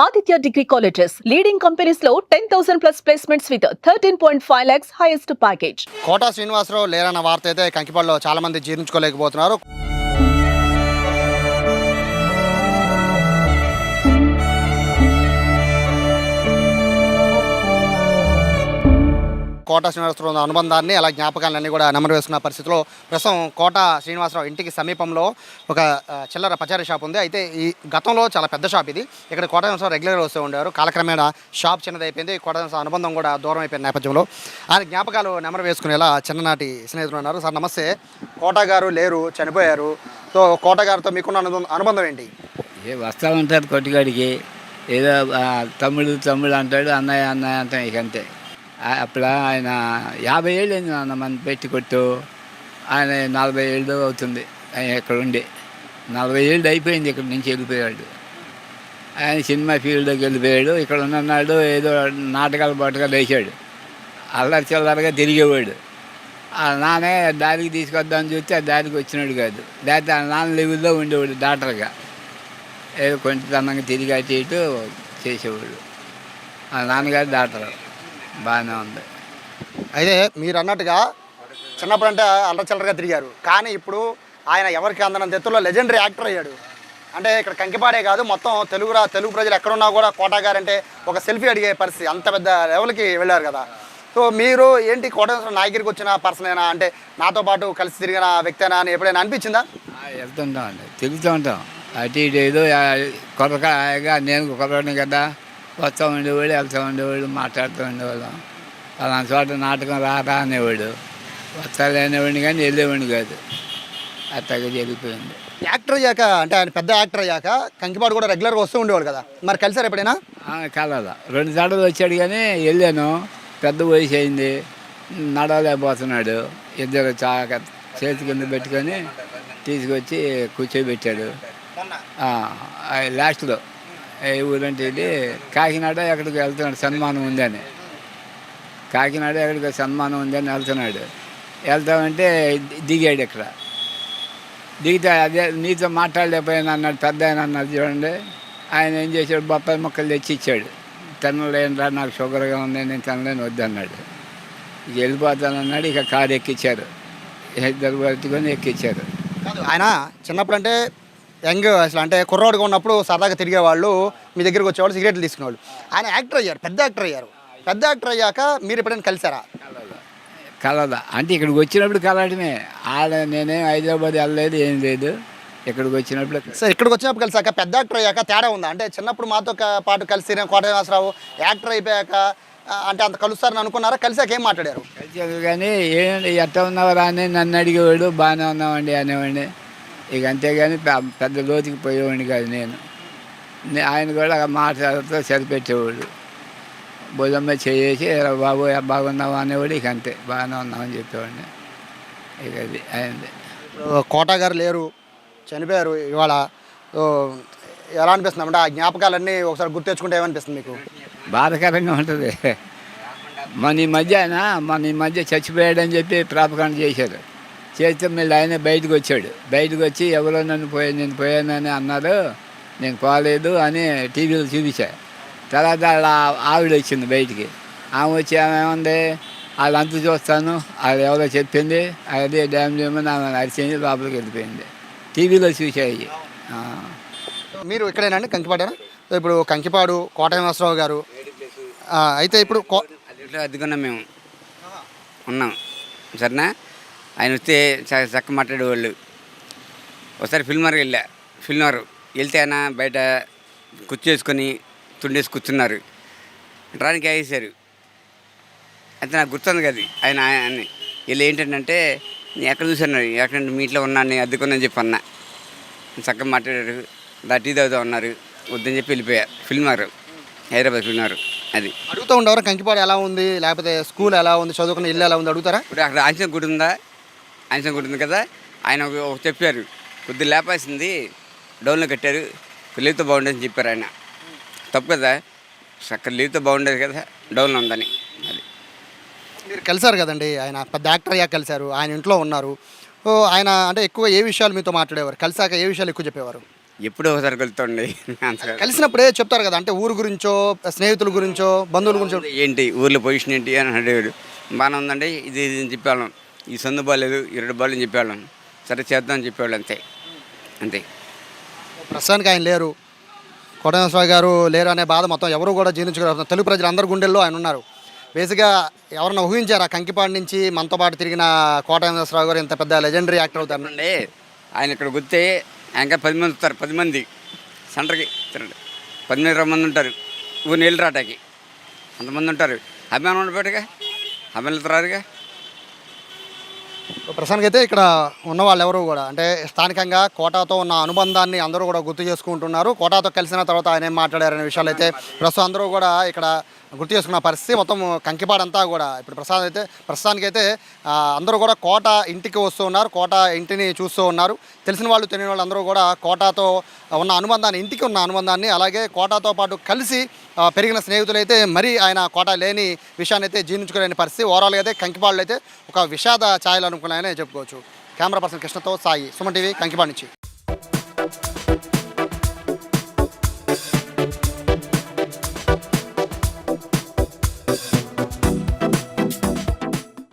Aditya Degree Colleges, leading companies లో 10,000 plus placements with 13.5 lakhs highest package. Kota Srinivasarao లేరన్న వార్త అయితే కంకిపాడులో చాలా మంది జీర్ణించుకోలేకపోతున్నారు. కోటా శ్రీనివాసరావు ఉన్న అనుబంధాన్ని అలా జ్ఞాపకాలన్నీ కూడా నెమరు వేసుకున్న పరిస్థితిలో ప్రస్తుతం కోటా శ్రీనివాసరావు ఇంటికి సమీపంలో ఒక చిల్లర పచారీ షాప్ ఉంది. అయితే ఈ గతంలో చాలా పెద్ద షాప్ ఇది. ఇక్కడ కోటా శ్రీనివాసరావు రెగ్యులర్ వస్తూ ఉండేవారు. కాలక్రమేణా షాప్ చిన్నదైపోయింది. కోటా శ్రీనివాసరావు అనుబంధం కూడా దూరం అయిపోయిన నేపథ్యంలో ఆయన జ్ఞాపకాలు నెమరు వేసుకునేలా చిన్ననాటి స్నేహితులు ఉన్నారు. సార్ నమస్తే. కోటా గారు లేరు, చనిపోయారు. సో కోటా గారితో మీకున్న అనుబంధం ఏంటి? వస్తూ ఉంటారు కొట్టుగాడికి, ఏదో తమ్ముడు అంటాడు, అన్నయ్య అన్నయ్య అంటాం. ఇక అంతే. అప్పుడు ఆయన 50 ఏళ్ళు అయింది నాన్న మన పెట్టి కొట్టు. ఆయన 40 ఏళ్ళు అవుతుంది ఆయన ఇక్కడ ఉండి. 40 ఏళ్ళు అయిపోయింది ఇక్కడ నుంచి వెళ్ళిపోయాడు. ఆయన సినిమా ఫీల్డ్లోకి వెళ్ళిపోయాడు. ఇక్కడ ఉన్నాడు, ఏదో నాటకాలు పాటగా వేసాడు. అల్లరి చిల్లరగా తిరిగేవాడు. ఆ నాన్నే దారికి తీసుకొద్దామని చూస్తే ఆ దారికి వచ్చినాడు కాదు. లేకపోతే ఆ నాన్న లెవెల్లో ఉండేవాడు డాక్టర్గా. ఏదో కొంచెం తిరిగి అటు ఇటు చేసేవాడు. ఆ నాన్నగారు డాక్టర్. బాగానే ఉంది. అయితే మీరు అన్నట్టుగా చిన్నప్పుడు అంటే అల్లచిల్లరగా తిరిగారు. కానీ ఇప్పుడు ఆయన ఎవరికి అందనంత ఎత్తులో లెజెండరీ యాక్టర్ అయ్యాడు. అంటే ఇక్కడ కంకిపాడే కాదు, మొత్తం తెలుగు ప్రజలు ఎక్కడున్నా కూడా కోటా గారు అంటే ఒక సెల్ఫీ అడిగే పరిస్థితి, అంత పెద్ద లెవెల్కి వెళ్ళారు కదా. సో మీరు ఏంటి కోటా నాయకుడికి వచ్చిన పర్సనేనా, అంటే నాతో పాటు కలిసి తిరిగిన వ్యక్తేనా అని ఎప్పుడైనా అనిపించిందా? వెళ్తుంటాం అండి, తిరుగుతూ ఉంటాం. అటు ఇటు ఏదో కొరకగా నేను కొరకని కదా, వస్తూ ఉండేవాడు, వెళ్తూ ఉండేవాడు, మాట్లాడుతూ ఉండేవాళ్ళం. అలాంటి చోట నాటకం రారా అనేవాడు. వస్తాలేనివాడిని కానీ వెళ్ళేవాడిని కాదు. అట్టగా జరిగిపోయింది. యాక్టర్ అయ్యాక అంటే ఆయన పెద్ద యాక్టర్ అయ్యాక కంకిపాడు కూడా రెగ్యులర్గా వస్తూ ఉండేవాడు కదా, మరి కలిసారు ఎప్పుడైనా? కలదా 2 సార్లు వచ్చాడు కానీ వెళ్ళాను. పెద్ద వయసు అయింది, నడవలేకపోతున్నాడు. ఇద్దరు చేతి కింద పెట్టుకొని తీసుకొచ్చి కూర్చోబెట్టాడు. లాస్ట్లో ఊరంటే ఇది కాకినాడ ఎక్కడికి వెళ్తున్నాడు, సన్మానం ఉందని. కాకినాడ ఎక్కడికి సన్మానం ఉందని వెళ్తున్నాడు. వెళ్తామంటే దిగాడు. ఇక్కడ దిగితే అదే నీతో మాట్లాడలేకపోయాను అన్నాడు. పెద్ద ఆయన అన్నాడు చూడండి. ఆయన ఏం చేశాడు, బొప్పాయి మొక్కలు తెచ్చి ఇచ్చాడు. తినలేనురా, నాకు షుగర్గా ఉంది, నేను తినలేని వద్దన్నాడు. ఇక వెళ్ళిపోతానన్నాడు. ఇక కారు ఎక్కించారు, ఇద్దరు పట్టుకొని ఎక్కించారు. ఆయన చిన్నప్పుడు అంటే యంగ్ అసలు అంటే కుర్రోడుగా ఉన్నప్పుడు సరదాగా తిరిగేవాళ్ళు, మీ దగ్గరికి వచ్చేవాళ్ళు, సిగరెట్లు తీసుకునేవాళ్ళు. ఆయన యాక్టర్ అయ్యారు, పెద్ద యాక్టర్ అయ్యారు. పెద్ద యాక్టర్ అయ్యాక మీరు ఎప్పుడైనా కలిసారా? కలదా అంటే ఇక్కడికి వచ్చినప్పుడు కలవడమే. నేనేం హైదరాబాద్ వెళ్ళలేదు, ఏం లేదు. ఇక్కడికి వచ్చినప్పుడు సార్ ఇక్కడికి వచ్చినప్పుడు కలిసాక పెద్ద యాక్టర్ అయ్యాక తేడా ఉందా? అంటే చిన్నప్పుడు మాతో పాటు కలిసి కోటా శ్రీనివాసరావు యాక్టర్ అయిపోయాక అంటే అంత కలుస్తారని అనుకున్నారా? కలిసాక ఏం మాట్లాడారు? కలిసాక కానీ ఏంటి ఎట్లా ఉన్నావరా అని నన్ను అడిగేవాడు. బాగానే ఉన్నామండి అనేవాడిని. ఇక అంతేగాని పెద్ద లోతుకి పోయేవాడిని కాదు నేను. ఆయన కూడా మాట్లాడుతూ సరిపెట్టేవాడు. భుజమ్మ చేసి బాబు బాగున్నావా అనేవాడు. ఇక అంతే, బాగానే ఉన్నామని చెప్పేవాడిని. ఇక అది అయింది. కోటా గారు లేరు, చనిపోయారు ఇవాళ. ఎలా అనిపిస్తుంది అంటే ఆ జ్ఞాపకాలన్నీ ఒకసారి గుర్తు తెచ్చుకుంటే ఏమనిపిస్తుంది మీకు? బాధాకరంగా ఉంటుంది. మన ఈ మధ్య చచ్చిపోయాడని చెప్పి ప్రాపకాండ చేశారు. చేస్తే మళ్ళీ ఆయన బయటకు వచ్చాడు. బయటకు వచ్చి ఎవరో నేను పోయానని అన్నారు. నేను పోలేదు అని టీవీలో చూపించా. తర్వాత వాళ్ళ ఆవిడ వచ్చింది బయటికి. ఆమె వచ్చి ఏమేముంది, వాళ్ళు అంత చూస్తాను, వాళ్ళు ఎవరో చెప్పింది, అదే డ్యామ్ చేయమని ఆమె అరిచింది, లోపలికి వెళ్ళిపోయింది. టీవీలో చూసాయి. మీరు ఇక్కడేనండి, కంకిపాడేనా? ఇప్పుడు కంకిపాడు కోటా శ్రీనివాసరావు గారు అయితే ఇప్పుడు అద్దుకున్నాం, మేము ఉన్నాం సరేనా. ఆయన వస్తే చక్క మాట్లాడేవాళ్ళు. ఒకసారి ఫిల్మర్ వెళ్తే ఆయన బయట కుర్చేసుకొని తుండేసి కూర్చున్నారు. రానికి వేసారు. అయితే నాకు గుర్తుంది కదా ఆయన వీళ్ళు ఏంటంటే నేను ఎక్కడ చూసాను, ఎక్కడంటే మీ ఇంట్లో ఉన్నాను, నేను అద్దుకున్నాను చెప్పి అన్నా. చక్కగా మాట్లాడారు. టీ తాగుతూ ఉన్నారు. వద్దని చెప్పి వెళ్ళిపోయారు. హైదరాబాద్ ఫిల్మర్. అది అడుగుతూ ఉండేవారు కంకిపాడు ఎలా ఉంది, లేకపోతే స్కూల్ ఎలా ఉంది, చదువుకున్న ఇల్లు ఎలా ఉంది అడుగుతారా? ఇప్పుడు అక్కడ ఆంజనేయ గుడి ఉంది కదా, ఆయన ఒక చెప్పారు. కొద్దిగా లేపాల్సింది డౌన్లో కట్టారు, లీవ్తో బాగుండేదని చెప్పారు. ఆయన తప్పు కదా, అక్కడ లీవ్తో బాగుండేది కదా, డౌన్లో ఉందని. అది మీరు కలిసారు కదండి, ఆయన పెద్ద యాక్టర్ అయ్యాక కలిశారు, ఆయన ఇంట్లో ఉన్నారు. ఆయన అంటే ఎక్కువ ఏ విషయాలు మీతో మాట్లాడేవారు? కలిసాక ఏ విషయాలు ఎక్కువ చెప్పేవారు? ఎప్పుడో ఒకసారి కలుతుండే అంతగా కలిసినప్పుడే చెప్తారు కదా, అంటే ఊరు గురించో స్నేహితుల గురించో బంధువుల గురించో. ఏంటి ఊర్లో పొజిషన్ ఏంటి అని అడిగాడు. బాగానే ఉందండి, ఇది ఇది అని చెప్పేవాళ్ళం. ఈ సందు బాగాలేదు, ఈ 2 బాలు అని చెప్పేవాళ్ళం. సరే చేద్దాం అని చెప్పేవాళ్ళు, అంతే అంతే. ప్రస్తుతానికి ఆయన లేరు, కోటేశ్వరరావు గారు లేరు అనే బాధ మొత్తం ఎవరు కూడా జీర్ణించుకోలేరు. తెలుగు ప్రజలందరి గుండెల్లో ఆయన ఉన్నారు. బేసిక్గా ఎవరన్నా ఊహించారా కంకిపాడు నుంచి మనతో పాటు తిరిగిన కోటేశ్వరరావు గారు ఇంత పెద్ద లెజెండరీ యాక్టర్ అవుతారు? అండి ఆయన ఇక్కడ గుర్తే ఇంకా 10 మంది వస్తారు. 10 మంది సెంటర్కి 10-20 మంది ఉంటారు. ఊరు నీళ్ళు రాటాకి అంతమంది ఉంటారు. అభిమానం ఉండబెట్టుగా అభిమానులు రారుగా. ప్రస్తుతానికి అయితే ఇక్కడ ఉన్న వాళ్ళు ఎవరు కూడా అంటే స్థానికంగా కోటాతో ఉన్న అనుబంధాన్ని అందరూ కూడా గుర్తు చేసుకుంటున్నారు. కోటాతో కలిసిన తర్వాత ఆయన ఏం మాట్లాడారనే విషయాలు అయితే ప్రస్తుతం అందరూ కూడా ఇక్కడ గుర్తు చేసుకున్న పరిస్థితి. మొత్తం కంకిపాడంతా కూడా ఇప్పుడు ప్రస్తుతానికైతే అందరూ కూడా కోట ఇంటికి వస్తూ ఉన్నారు, కోట ఇంటిని చూస్తూ ఉన్నారు. తెలిసిన వాళ్ళు తెలియని వాళ్ళు అందరూ కూడా కోటాతో ఉన్న అనుబంధాన్ని, ఇంటికి ఉన్న అనుబంధాన్ని, అలాగే కోటాతో పాటు కలిసి పెరిగిన స్నేహితులైతే మరీ ఆయన కోట లేని విషయాన్ని అయితే జీర్ణించుకోలేని పరిస్థితి. ఓవరాల్గా అయితే కంకిపాడులో అయితే ఒక విషాద ఛాయలు అనుకున్నాయని చెప్పుకోవచ్చు. కెమెరా పర్సన్ కృష్ణతో సాయి, సుమన్ టీవీ, కంకిపాడు నుంచి.